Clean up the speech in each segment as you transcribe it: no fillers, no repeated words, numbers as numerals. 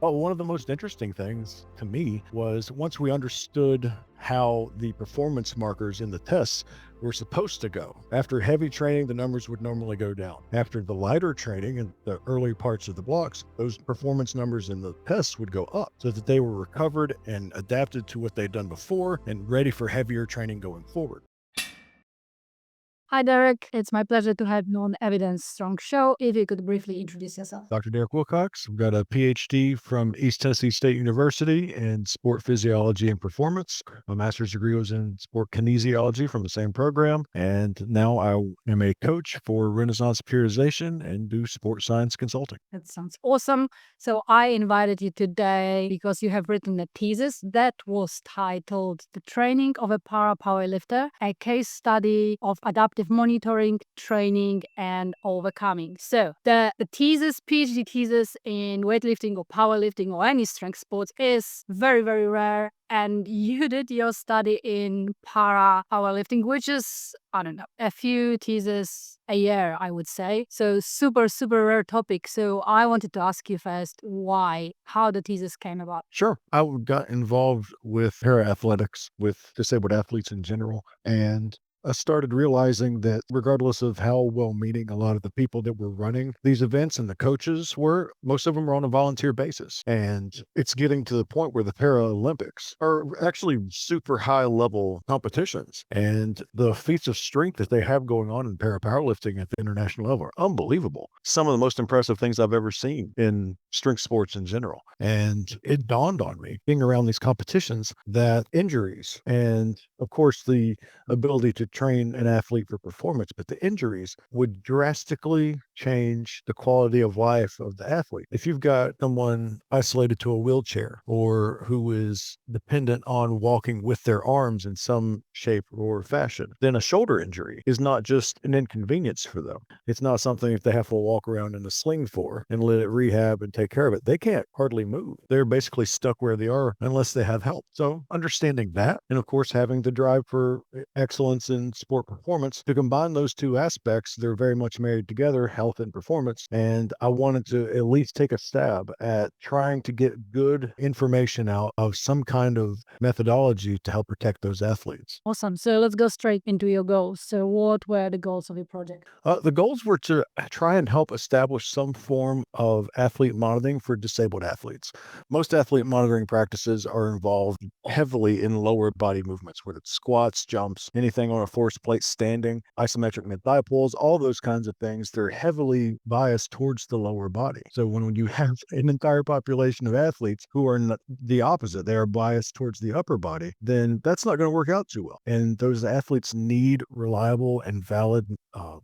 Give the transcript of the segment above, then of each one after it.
Oh, one of the most interesting things to me was once we understood how the performance markers in the tests were supposed to go. After heavy training, the numbers would normally go down. After the lighter training in the early parts of the blocks, those performance numbers in the tests would go up so that they were recovered and adapted to what they'd done before and ready for heavier training going forward. Hi, Derek. It's my pleasure to have you on Evidence Strong Show. If you could briefly introduce yourself. Dr. Derek Wilcox. I've got a PhD from East Tennessee State University in sport physiology and performance. My master's degree was in sport kinesiology from the same program. And now I am a coach for Renaissance Periodization and do sport science consulting. That sounds awesome. So, I invited you today because you have written a thesis that was titled The Training of a Para-Powerlifter, a case study of adaptive monitoring, training, and overcoming. So, the thesis, PhD thesis in weightlifting or powerlifting or any strength sports is very, very rare. And you did your study in para powerlifting, which is, I don't know, a few theses a year, I would say. So super, super rare topic. So I wanted to ask you first why, how the thesis came about. Sure. Got involved with para athletics, with disabled athletes in general. And I started realizing that regardless of how well meaning a lot of the people that were running these events and the coaches were, most of them were on a volunteer basis. And it's getting to the point where the Paralympics are actually super high level competitions. And the feats of strength that they have going on in para powerlifting at the international level are unbelievable. Some of the most impressive things I've ever seen in strength sports in general. And it dawned on me being around these competitions that injuries and of course the ability to train an athlete for performance, but the injuries would drastically change the quality of life of the athlete. If you've got someone isolated to a wheelchair or who is dependent on walking with their arms in some shape or fashion, then a shoulder injury is not just an inconvenience for them. It's not something that they have to walk around in a sling for and let it rehab and take care of it. They can't hardly move. They're basically stuck where they are unless they have help. So understanding that, and of course, having the drive for excellence in sport performance, to combine those two aspects, they're very much married together, health and performance. And I wanted to at least take a stab at trying to get good information out of some kind of methodology to help protect those athletes. Awesome. So let's go straight into your goals. So what were the goals of your project? The goals were to try and help establish some form of athlete monitoring for disabled athletes. Most athlete monitoring practices are involved heavily in lower body movements, whether it's squats, jumps, anything on a force plate standing, isometric mid thigh pulls, all those kinds of things. They're heavily biased towards the lower body. So when you have an entire population of athletes who are the opposite, they are biased towards the upper body, then that's not going to work out too well. And those athletes need reliable and valid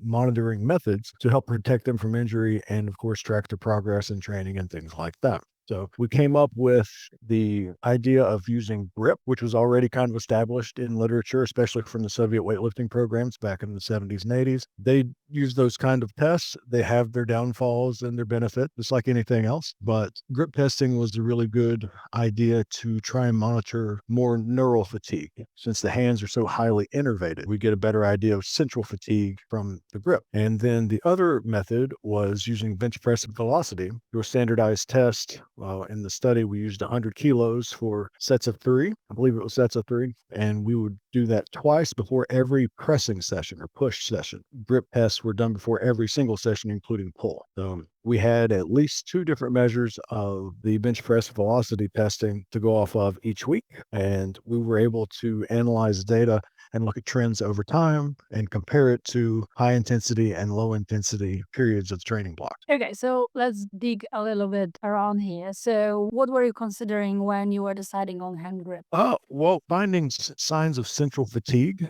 monitoring methods to help protect them from injury and, of course, track their progress in training and things like that. So we came up with the idea of using grip, which was already kind of established in literature, especially from the Soviet weightlifting programs back in the 70s and 80s. They use those kind of tests. They have their downfalls and their benefit, just like anything else. But grip testing was a really good idea to try and monitor more neural fatigue. Since the hands are so highly innervated, we get a better idea of central fatigue from the grip. And then the other method was using bench press velocity through a standardized test. In the study, we used 100 kilos for sets of three. I believe it was sets of three. And we would do that twice before every pressing session or push session. Grip tests were done before every single session, including pull. So we had at least two different measures of the bench press velocity testing to go off of each week. And we were able to analyze data and look at trends over time and compare it to high intensity and low intensity periods of training blocks. Okay, so let's dig a little bit around here. So what were you considering when you were deciding on hand grip? Well, finding signs of central fatigue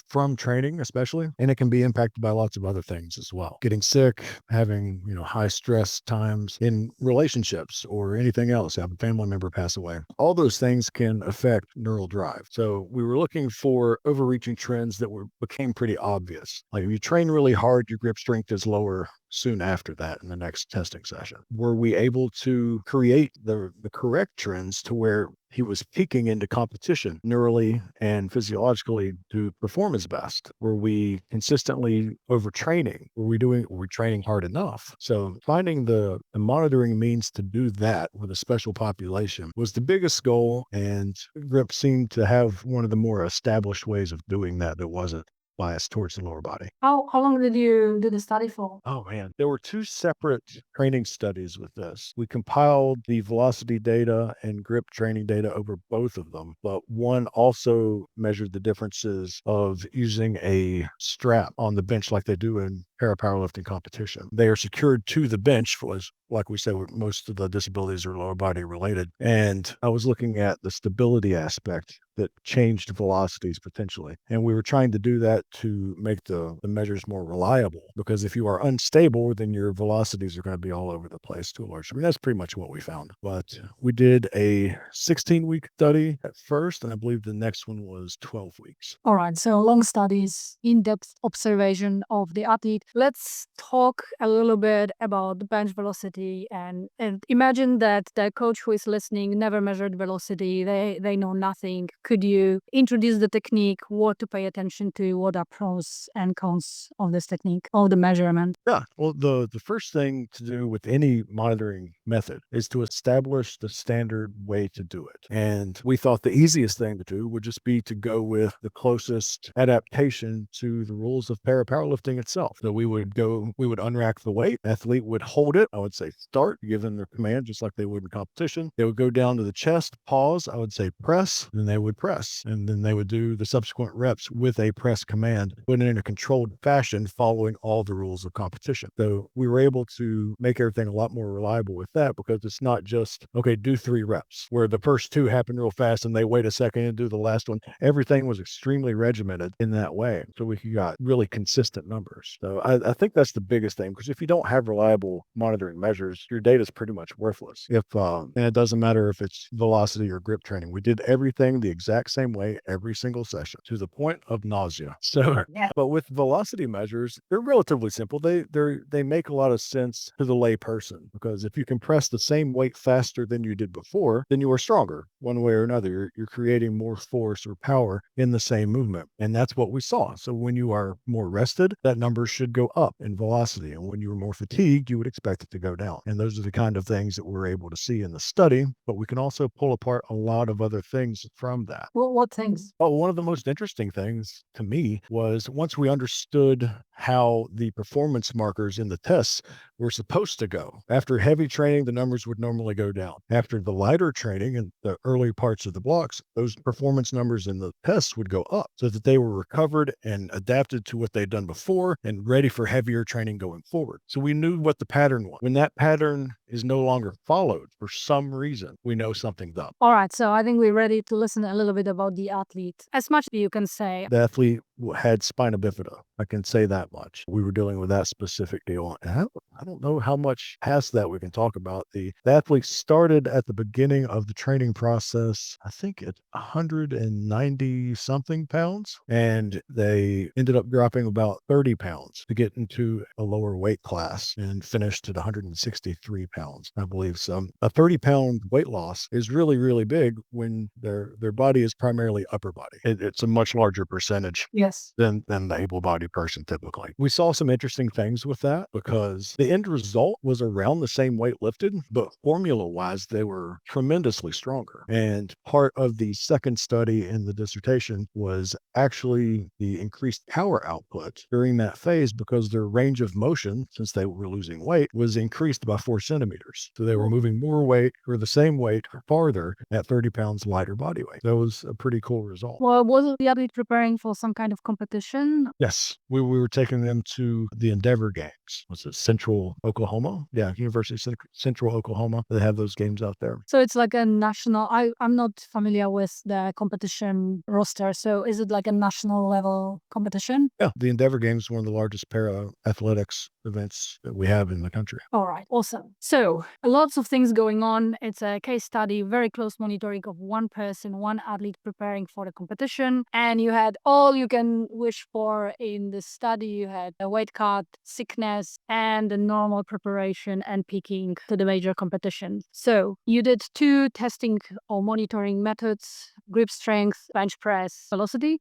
from training, especially, and it can be impacted by lots of other things as well. Getting sick, having high stress times in relationships, or anything else, have a family member pass away. All those things can affect neural drive. So we were looking for overreaching trends that became pretty obvious. Like if you train really hard, your grip strength is lower soon after that in the next testing session. Were we able to create the correct trends to where he was peaking into competition neurally and physiologically to perform his best? Were we consistently overtraining? Were we training hard enough? So finding the monitoring means to do that with a special population was the biggest goal, and GRIP seemed to have one of the more established ways of doing that that wasn't biased towards the lower body. How long did you do the study for? Oh man, there were two separate training studies with this. We compiled the velocity data and grip training data over both of them, but one also measured the differences of using a strap on the bench like they do in para-powerlifting competition. They are secured to the bench, was like we said, most of the disabilities are lower body related. And I was looking at the stability aspect that changed velocities potentially. And we were trying to do that to make the measures more reliable, because if you are unstable, then your velocities are going to be all over the place to a large degree. That's pretty much what we found. But we did a 16-week study at first, and I believe the next one was 12 weeks. All right, so long studies, in-depth observation of the athlete. Let's talk a little bit about the bench velocity, and imagine that the coach who is listening never measured velocity. They know nothing. Could you introduce the technique, what to pay attention to, what are pros and cons of this technique, of the measurement? Yeah. Well, the first thing to do with any monitoring method is to establish the standard way to do it. And we thought the easiest thing to do would just be to go with the closest adaptation to the rules of para-powerlifting itself. So we would unrack the weight, athlete would hold it. I would say start, give them their command just like they would in competition. They would go down to the chest, pause. I would say press, then they would press. And then they would do the subsequent reps with a press command, but in a controlled fashion, following all the rules of competition. So we were able to make everything a lot more reliable with that, because it's not just, okay, do 3 reps, where the first 2 happen real fast and they wait a second and do the last one. Everything was extremely regimented in that way. So we got really consistent numbers. So I think that's the biggest thing, because if you don't have reliable monitoring measures, your data is pretty much worthless. And it doesn't matter if it's velocity or grip training. We did everything the exact same way every single session to the point of nausea. So, Yeah. but with velocity measures, they're relatively simple. They make a lot of sense to the lay person, because if you can press the same weight faster than you did before, then you are stronger one way or another. You're creating more force or power in the same movement. And that's what we saw. So when you are more rested, that number should go up in velocity. And when you are more fatigued, you would expect it to go down. And those are the kind of things that we're able to see in the study, but we can also pull apart a lot of other things from that. What things? Oh, one of the most interesting things to me was once we understood how the performance markers in the tests were supposed to go. After heavy training, the numbers would normally go down. After the lighter training and the early parts of the blocks, those performance numbers in the tests would go up, so that they were recovered and adapted to what they'd done before and ready for heavier training going forward. So we knew what the pattern was. When that pattern is no longer followed for some reason, we know something's up. All right, so I think we're ready to listen a little bit about the athlete. As much as you can say. The athlete had spina bifida. I can say that much. We were dealing with that specific deal. And I don't know how much past that we can talk about. The athlete started at the beginning of the training process, I think at 190 something pounds, and they ended up dropping about 30 pounds to get into a lower weight class and finished at 163 pounds, I believe. So a 30-pound weight loss is really, really big when their body is primarily upper body. It's a much larger percentage Yes. than the able-bodied person typically. We saw some interesting things with that, because the end result was around the same weight lifted, but formula-wise, they were tremendously stronger. And part of the second study in the dissertation was actually the increased power output during that phase, because their range of motion, since they were losing weight, was increased by 4 centimeters. So they were moving more weight or the same weight farther at 30 pounds lighter body weight. That was a pretty cool result. Well, was the athlete preparing for some kind of competition? Yes, we were taking them to the Endeavor Games. Was it Central Oklahoma? Yeah, University of Central Oklahoma. They have those games out there. So it's like a national. I'm not familiar with the competition roster. So is it like a national level competition? Yeah, the Endeavor Games is one of the largest para athletics events that we have in the country. All right, awesome. So lots of things going on. It's a case study, very close monitoring of one person, one athlete preparing for the competition. And you had all you can wish for in the study. You had a weight cut, sickness, and the normal preparation and peaking to the major competition. So you did 2 testing or monitoring methods: grip strength, bench press, velocity.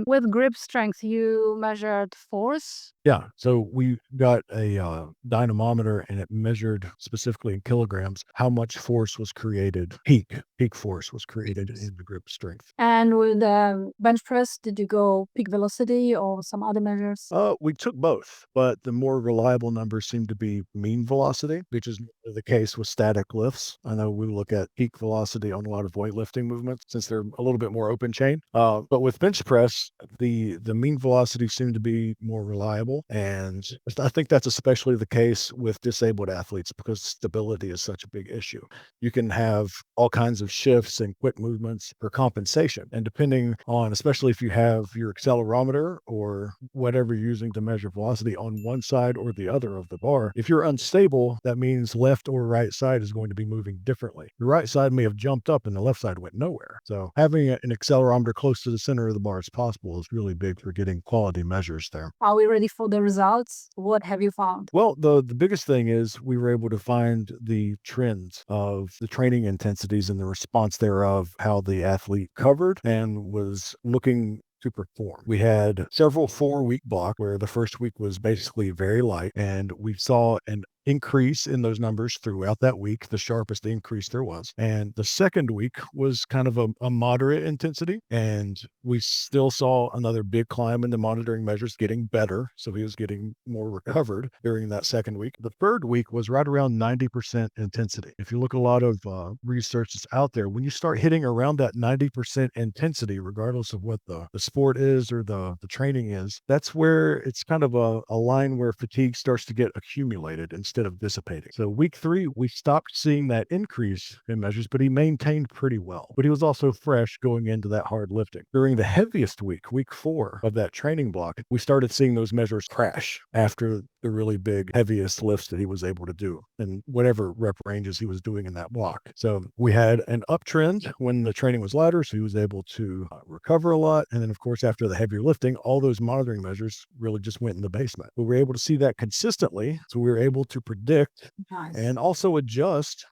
With grip strength, you measured force. Yeah. So we got a dynamometer and it measured specifically in kilograms how much force was created, peak force was created in the grip strength. And with the bench press, did you go peak velocity or some other measures? We took both, but the more reliable numbers seem to be mean velocity, which is the case with static lifts. I know we look at peak velocity on a lot of weightlifting movements since they're a little bit more open chain. But with bench press, the mean velocity seemed to be more reliable, and I think that's especially the case with disabled athletes because stability is such a big issue. You can have all kinds of shifts and quick movements for compensation, and depending on, especially if you have your accelerometer or whatever you're using to measure velocity on one side or the other of the bar, if you're unstable, that means left or right side is going to be moving differently. The right side may have jumped up and the left side went nowhere. So having an accelerometer close to the center of the bar as possible is really big for getting quality measures there. Are we ready for the results? What have you found? Well, the biggest thing is we were able to find the trends of the training intensities and the response thereof, how the athlete covered and was looking to perform. We had several 4-week blocks where the first week was basically very light, and we saw an increase in those numbers throughout that week, the sharpest increase there was. And the second week was kind of a moderate intensity, and we still saw another big climb in the monitoring measures getting better. So he was getting more recovered during that second week. The third week was right around 90% intensity. If you look at a lot of research that's out there, when you start hitting around that 90% intensity, regardless of what the sport is or the training is, that's where it's kind of a line where fatigue starts to get accumulated instead of dissipating. So week 3, we stopped seeing that increase in measures, but he maintained pretty well. But he was also fresh going into that hard lifting. During the heaviest week 4 of that training block, we started seeing those measures crash after the really big, heaviest lifts that he was able to do and whatever rep ranges he was doing in that block. So we had an uptrend when the training was lighter, so he was able to recover a lot. And then, of course, after the heavier lifting, all those monitoring measures really just went in the basement. But we were able to see that consistently, so we were able to predict Nice. and also adjust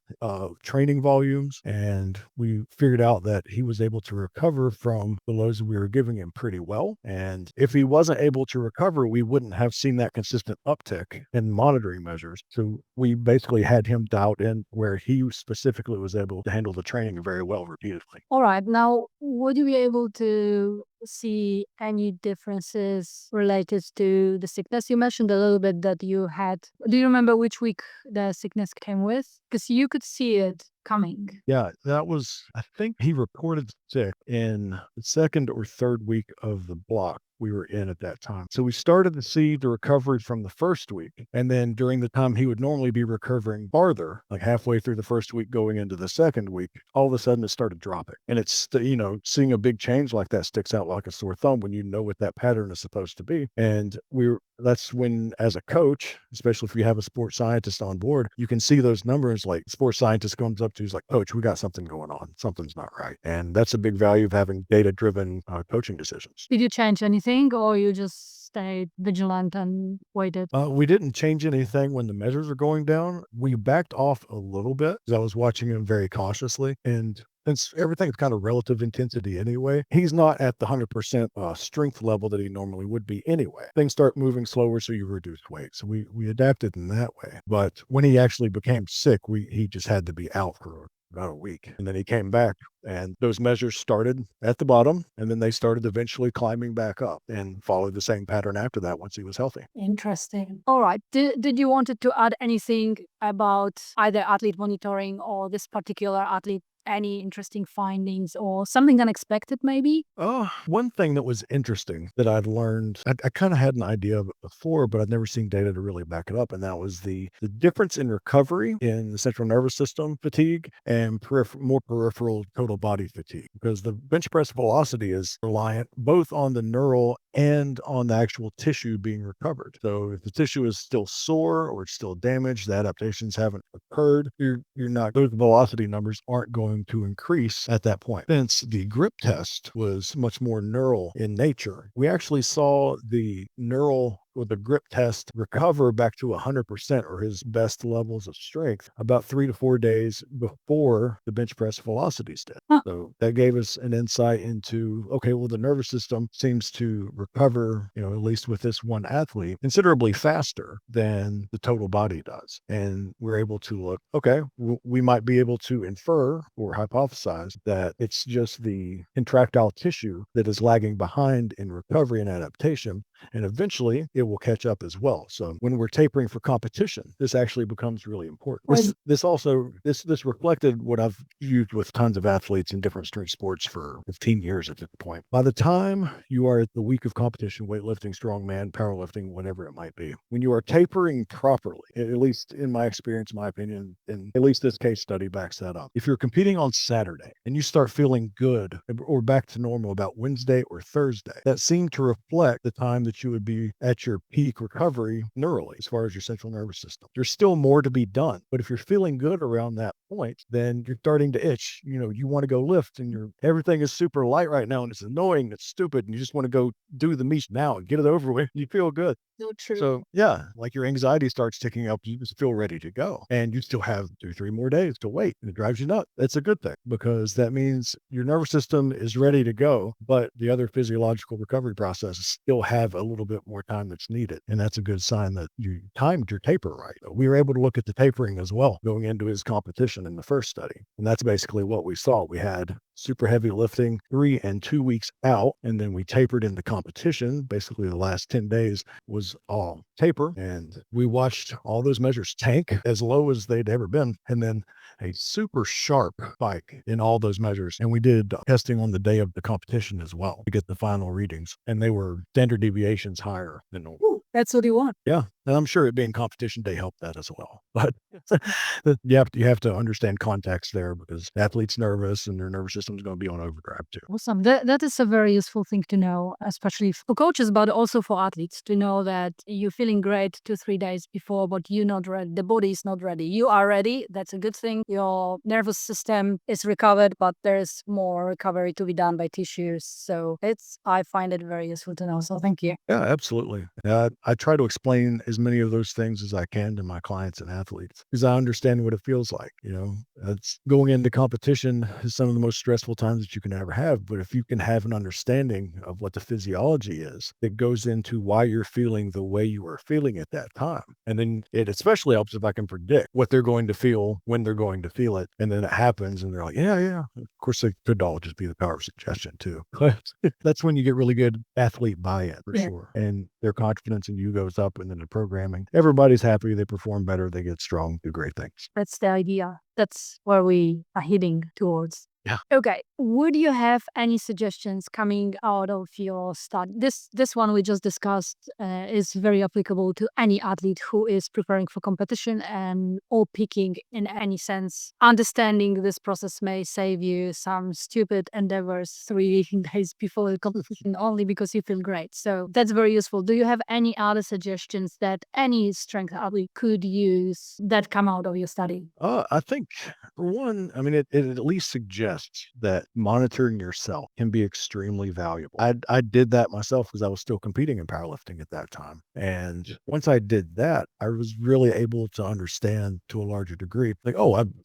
training volumes. And we figured out that he was able to recover from the loads that we were giving him pretty well. And if he wasn't able to recover, we wouldn't have seen that consistent uptick in monitoring measures. So we basically had him dialed in where he specifically was able to handle the training very well repeatedly. All right. Now, would you be able to see any differences related to the sickness? You mentioned a little bit that you had. Do you remember which week the sickness came with? Because you could see it coming. Yeah, that was, I think he reported sick in the second or third week of the block we were in at that time. So we started to see the recovery from the first week. And then during the time he would normally be recovering farther, like halfway through the first week going into the second week, all of a sudden it started dropping. And it's, seeing a big change like that sticks out like a sore thumb when you know what that pattern is supposed to be. And that's when, as a coach, especially if you have a sports scientist on board, you can see those numbers. Like sports scientist comes up to you, he's like, "Coach, we got something going on. Something's not right." And that's a big value of having data-driven coaching decisions. Did you change anything or you just stayed vigilant and waited? We didn't change anything when the measures are going down. We backed off a little bit because I was watching him very cautiously. And since everything's kind of relative intensity anyway, he's not at the 100% strength level that he normally would be anyway. Things start moving slower, so you reduce weight. So we adapted in that way. But when he actually became sick, he just had to be out for about a week. And then he came back and those measures started at the bottom and then they started eventually climbing back up and followed the same pattern after that once he was healthy. Interesting. All right. Did you wanted to add anything about either athlete monitoring or this particular athlete any interesting findings or something unexpected maybe? One thing that was interesting that I'd learned, I kind of had an idea of it before, but I'd never seen data to really back it up. And that was the difference in recovery in the central nervous system fatigue and more peripheral total body fatigue, because the bench press velocity is reliant both on the neural and on the actual tissue being recovered. So if the tissue is still sore or it's still damaged, the adaptations haven't occurred, you're not, those velocity numbers aren't going to increase at that point. Hence, the grip test was much more neural in nature. We actually saw the neural with the grip test recover back to 100% or his best levels of strength about 3 to 4 days before the bench press velocities did. Huh. So that gave us an insight into, okay, well, the nervous system seems to recover, at least with this one athlete, considerably faster than the total body does. And we're able to look, okay, we might be able to infer or hypothesize that it's just the contractile tissue that is lagging behind in recovery and adaptation. And eventually it will catch up as well. So when we're tapering for competition, this actually becomes really important. This reflected what I've used with tons of athletes in different strength sports for 15 years at this point. By the time you are at the week of competition, weightlifting, strongman, powerlifting, whatever it might be, when you are tapering properly, at least in my experience, my opinion, and at least this case study backs that up. If you're competing on Saturday and you start feeling good or back to normal about Wednesday or Thursday, that seemed to reflect the time that you would be at your peak recovery neurally as far as your central nervous system. There's still more to be done, but if you're feeling good around that point, then you're starting to itch. You want to go lift and everything is super light right now and it's annoying, it's stupid, and you just want to go do the meet now and get it over with. You feel good. So true. So yeah, like your anxiety starts ticking up, you just feel ready to go. And you still have 2, 3 more days to wait. And it drives you nuts. That's a good thing because that means your nervous system is ready to go, but the other physiological recovery processes still have a little bit more time that's needed. And that's a good sign that you timed your taper right. We were able to look at the tapering as well going into his competition in the first study. And that's basically what we saw. We had super heavy lifting 3 and 2 weeks out, and then we tapered into competition. Basically, the last 10 days was all taper, and we watched all those measures tank as low as they'd ever been, and then a super sharp spike in all those measures. And we did testing on the day of the competition as well to get the final readings, and they were standard deviations higher than normal. Ooh, that's what you want. Yeah, and I'm sure it being competition day helped that as well. But you have to understand context there because the athlete's nervous and their nervous system is going to be on overdrive too. Awesome. That is a very useful thing to know, especially for coaches, but also for athletes to know that you're feeling great 2, 3 days before, but you're not ready. The body is not ready. You are ready. That's a good thing. Your nervous system is recovered, but there's more recovery to be done by tissues. So I find it very useful to know. So thank you. Yeah, absolutely. I try to explain as many of those things as I can to my clients and athletes because I understand what it feels like. It's going into competition is some of the most stressful times that you can ever have. But if you can have an understanding of what the physiology is that goes into why you're feeling the way you are feeling at that time, and then it especially helps if I can predict what they're going to feel when they're going to feel it. And then it happens and they're like, yeah, yeah. Of course, it could all just be the power of suggestion too. That's when you get really good athlete buy-in for sure. And their confidence in you goes up, and then the programming, everybody's happy, they perform better, they get strong, do great things. That's the idea. That's where we are heading towards. Yeah. Okay. Would you have any suggestions coming out of your study? This one we just discussed is very applicable to any athlete who is preparing for competition and or peaking in any sense. Understanding this process may save you some stupid endeavors 3 days before the competition only because you feel great. So that's very useful. Do you have any other suggestions that any strength athlete could use that come out of your study? I think for one, I mean, it at least suggests that monitoring yourself can be extremely valuable. I did that myself because I was still competing in powerlifting at that time. And once I did that, I was really able to understand to a larger degree, like,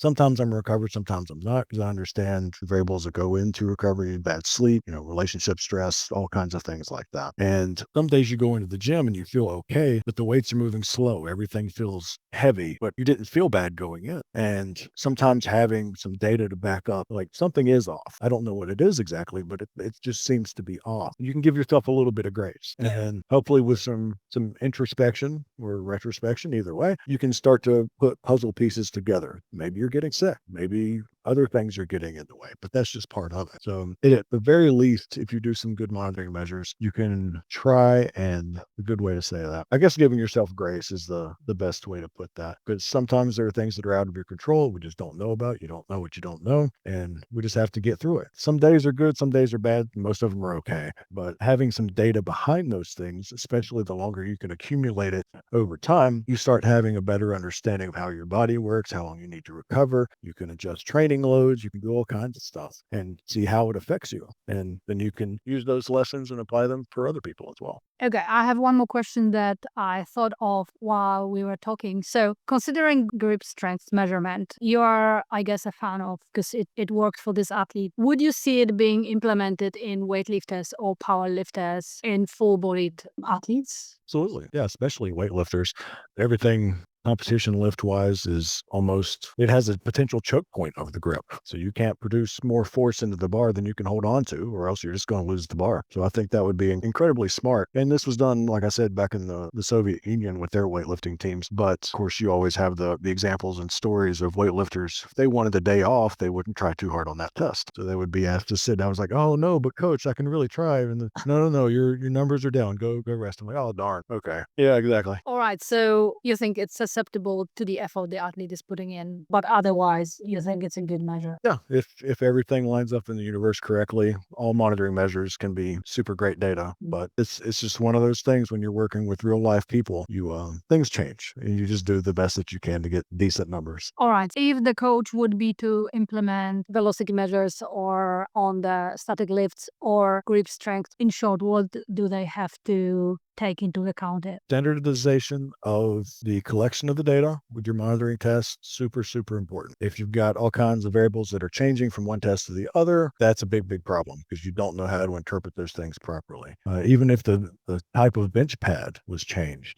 sometimes I'm recovered, sometimes I'm not, because I understand the variables that go into recovery, bad sleep, relationship stress, all kinds of things like that. And some days you go into the gym and you feel okay, but the weights are moving slow. Everything feels heavy, but you didn't feel bad going in. And sometimes having some data to back up, like, something is off. I don't know what it is exactly, but it just seems to be off. You can give yourself a little bit of grace, and hopefully with some introspection or retrospection, either way, you can start to put puzzle pieces together. Maybe you're getting sick. Maybe other things are getting in the way, but that's just part of it. So at the very least, if you do some good monitoring measures, you can try, and a good way to say that, I guess giving yourself grace is the best way to put that, because sometimes there are things that are out of your control we just don't know about. You don't know what you don't know, and we just have to get through it. Some days are good, some days are bad, most of them are okay. But having some data behind those things, especially the longer you can accumulate it over time, you start having a better understanding of how your body works, how long you need to recover. You can adjust training loads, you can do all kinds of stuff and see how it affects you. And then you can use those lessons and apply them for other people as well. Okay, I have one more question that I thought of while we were talking. So, considering grip strength measurement, you are, I guess, a fan of because it works for this athlete. Would you see it being implemented in weightlifters or powerlifters in full bodied athletes? Absolutely. Yeah, especially weightlifters. Everything competition lift wise is almost, it has a potential choke point of the grip. So you can't produce more force into the bar than you can hold on to, or else you're just going to lose the bar. So I think that would be incredibly smart. And this was done, like I said, back in the Soviet Union with their weightlifting teams. But of course, you always have the examples and stories of weightlifters. If they wanted a day off, they wouldn't try too hard on that test. So they would be asked to sit down. I was like, oh no, but coach, I can really try. And no, your numbers are down. Go rest. I'm like, oh darn. Okay. Yeah, exactly. All right, so you think it's susceptible to the effort the athlete is putting in, but otherwise, you think it's a good measure? Yeah, if everything lines up in the universe correctly, all monitoring measures can be super great data. But it's just one of those things when you're working with real life people, you things change and you just do the best that you can to get decent numbers. All right. If the coach would be to implement velocity measures or on the static lifts or grip strength, in short, what do they have to take into account it? Standardization of the collection of the data with your monitoring tests, super important. If you've got all kinds of variables that are changing from one test to the other, that's a big problem because you don't know how to interpret those things properly. Even if the type of bench pad was changed,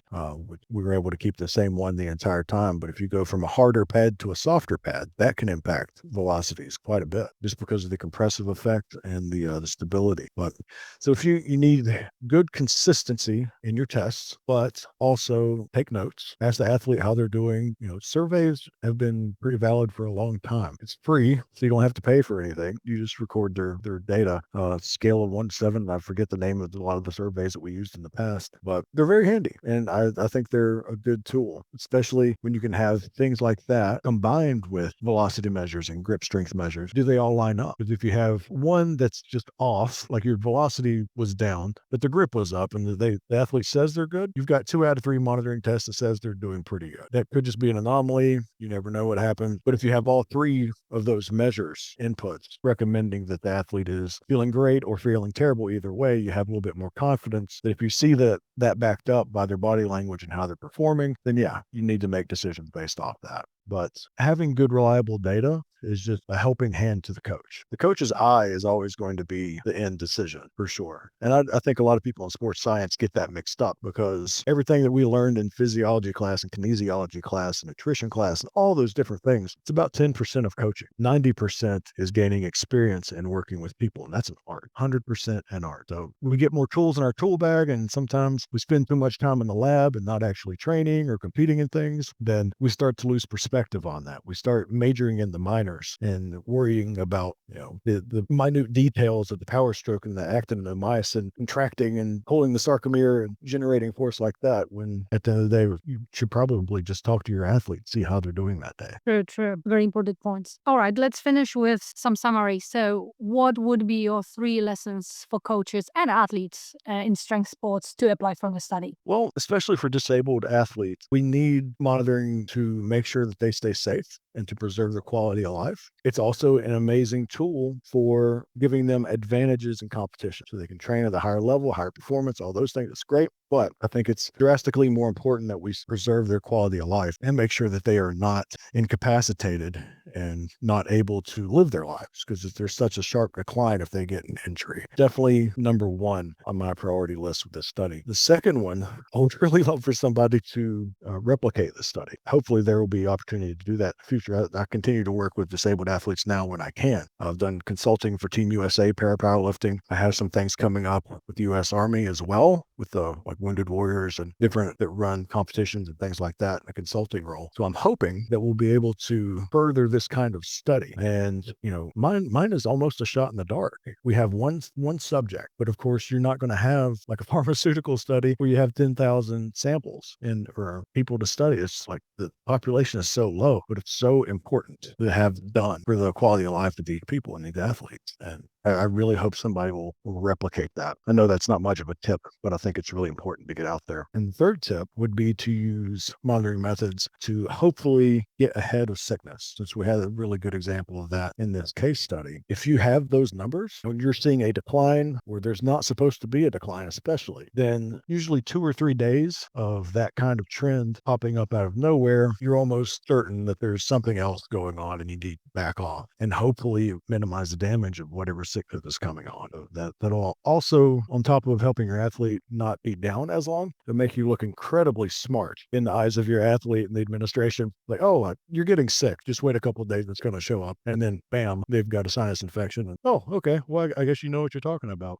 we were able to keep the same one the entire time. But if you go from a harder pad to a softer pad, that can impact velocities quite a bit just because of the compressive effect and the stability. But so if you need good consistency in your tests, but also take notes, ask the athlete how they're doing. Surveys have been pretty valid for a long time. It's free, so you don't have to pay for anything. You just record their data, scale of 1 to 7. I forget the name of a lot of the surveys that we used in the past, but they're very handy. And I think they're a good tool, especially when you can have things like that combined with velocity measures and grip strength measures. Do they all line up? Because if you have one that's just off, like your velocity was down, but the grip was up, and the athlete says they're good, you've got 2 out of 3 monitoring tests that says they're doing pretty good. That could just be an anomaly. You never know what happened. But if you have all 3 of those measures inputs recommending that the athlete is feeling great or feeling terrible, either way, you have a little bit more confidence that if you see that backed up by their body language and how they're performing, then yeah, you need to make decisions based off that. But having good, reliable data is just a helping hand to the coach. The coach's eye is always going to be the end decision for sure. And I think a lot of people in sports science get that mixed up because everything that we learned in physiology class and kinesiology class and nutrition class and all those different things, it's about 10% of coaching. 90% is gaining experience and working with people. And that's an art, 100% an art. So we get more tools in our tool bag, and sometimes we spend too much time in the lab and not actually training or competing in things, then we start to lose perspective on that. We start majoring in the minors and worrying about, the minute details of the power stroke and the actin and the myosin contracting and pulling the sarcomere and generating force like that, when at the end of the day, you should probably just talk to your athlete, see how they're doing that day. True. Very important points. All right, let's finish with some summary. So, what would be your 3 lessons for coaches and athletes in strength sports to apply from the study? Well, especially for disabled athletes, we need monitoring to make sure that they stay safe and to preserve their quality of life. It's also an amazing tool for giving them advantages in competition so they can train at a higher level, higher performance, all those things. It's great. But I think it's drastically more important that we preserve their quality of life and make sure that they are not incapacitated and not able to live their lives, because there's such a sharp decline if they get an injury. Definitely number 1 on my priority list with this study. The second one, I would really love for somebody to replicate this study. Hopefully there will be opportunity to do that in the future. powerlifter. I continue to work with disabled athletes now when I can. I've done consulting for Team USA para-powerlifting. I have some things coming up with the U.S. Army as well, with the like Wounded Warriors and different that run competitions and things like that in a consulting role. So I'm hoping that we'll be able to further this kind of study. And mine is almost a shot in the dark. We have one subject, but of course you're not going to have like a pharmaceutical study where you have 10,000 samples and for people to study. It's like the population is so low, but it's so important to have done for the quality of life of these people and these athletes. And I really hope somebody will replicate that. I know that's not much of a tip, but I think it's really important to get out there. And the third tip would be to use monitoring methods to hopefully get ahead of sickness, since we had a really good example of that in this case study. If you have those numbers, when you're seeing a decline where there's not supposed to be a decline, especially, then usually 2 or 3 days of that kind of trend popping up out of nowhere, you're almost certain that there's something else going on and you need to back off and hopefully minimize the damage of whatever sickness is coming on. That'll also, on top of helping your athlete not be down as long, it'll make you look incredibly smart in the eyes of your athlete and the administration. Like, oh, you're getting sick. Just wait a couple of days, it's going to show up. And then bam, they've got a sinus infection. And, oh, okay. Well, I guess you know what you're talking about.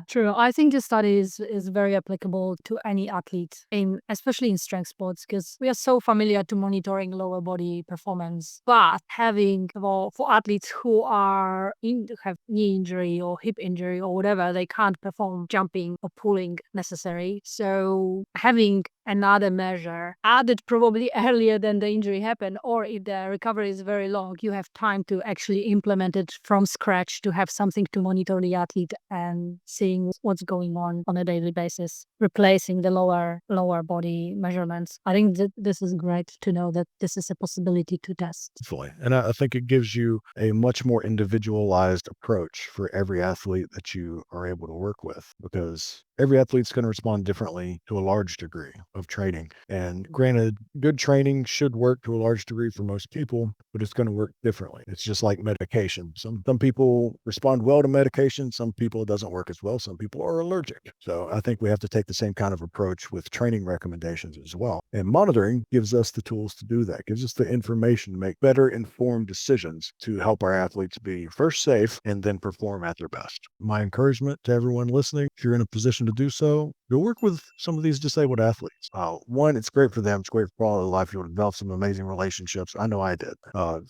True. I think this study is very applicable to any athlete, especially in strength sports, because we are so familiar to monitoring lower body performance. But having for athletes who have knee injury or hip injury or whatever, they can't perform jumping or pulling necessary. So having another measure added probably earlier than the injury happened, or if the recovery is very long, you have time to actually implement it from scratch to have something to monitor the athlete and seeing what's going on a daily basis, replacing the lower body measurements. I think that this is great to know that this is a possibility to test. Fully. And I think it gives you a much more individualized approach for every athlete that you are able to work with, because every athlete's going to respond differently to a large degree of training. And granted, good training should work to a large degree for most people, but it's going to work differently. It's just like medication. Some people respond well to medication. Some people it doesn't work as well. Some people are allergic. So I think we have to take the same kind of approach with training recommendations as well. And monitoring gives us the tools to do that, gives us the information to make better informed decisions to help our athletes be first safe and then perform at their best. My encouragement to everyone listening, if you're in a position to do so, go work with some of these disabled athletes. One, it's great for them. It's great for quality of life. You'll develop some amazing relationships. I know I did.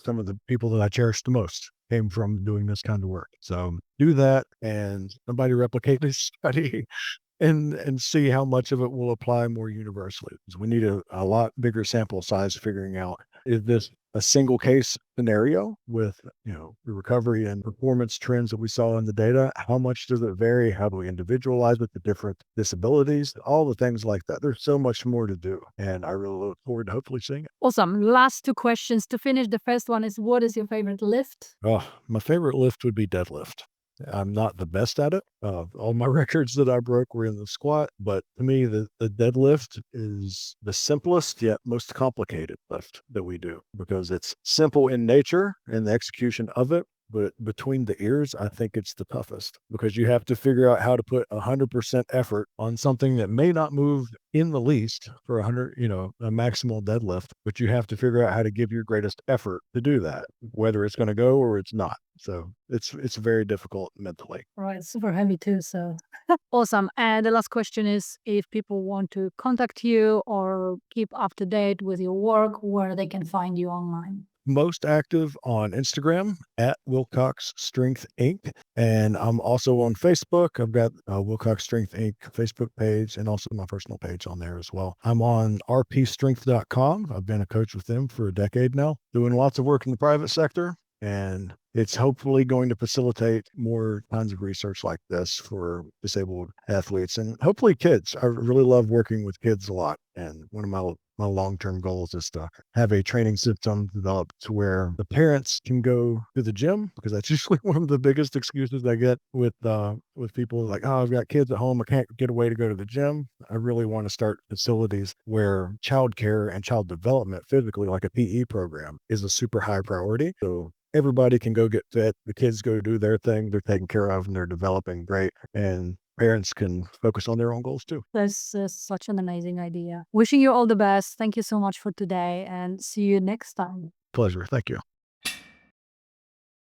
Some of the people that I cherish the most came from doing this kind of work. So do that and somebody replicate this study and see how much of it will apply more universally. 'Cause we need a lot bigger sample size figuring out, is this a single case scenario with, the recovery and performance trends that we saw in the data? How much does it vary? How do we individualize with the different disabilities? All the things like that. There's so much more to do. And I really look forward to hopefully seeing it. Awesome. Last two questions to finish. The first one is, what is your favorite lift? Oh, my favorite lift would be deadlift. I'm not the best at it. All my records that I broke were in the squat, but to me, the deadlift is the simplest yet most complicated lift that we do, because it's simple in nature and the execution of it. But between the ears, I think it's the toughest, because you have to figure out how to put 100% effort on something that may not move in the least for 100, a maximal deadlift, but you have to figure out how to give your greatest effort to do that, whether it's going to go or it's not. So it's very difficult mentally. Right, super heavy too. So awesome. And the last question is, if people want to contact you or keep up to date with your work, where they can find you online. Most active on Instagram at Wilcox Strength Inc. And I'm also on Facebook. I've got Wilcox Strength Inc. Facebook page and also my personal page on there as well. I'm on rpstrength.com. I've been a coach with them for a decade now, doing lots of work in the private sector. And it's hopefully going to facilitate more kinds of research like this for disabled athletes and hopefully kids. I really love working with kids a lot. And one of my long-term goals is to have a training system developed to where the parents can go to the gym, because that's usually one of the biggest excuses I get with people like, oh, I've got kids at home, I can't get away to go to the gym. I really want to start facilities where childcare and child development physically, like a PE program, is a super high priority. So everybody can go get fit. The kids go do their thing. They're taken care of and they're developing great. And parents can focus on their own goals too. That's such an amazing idea. Wishing you all the best. Thank you so much for today and see you next time. Pleasure. Thank you.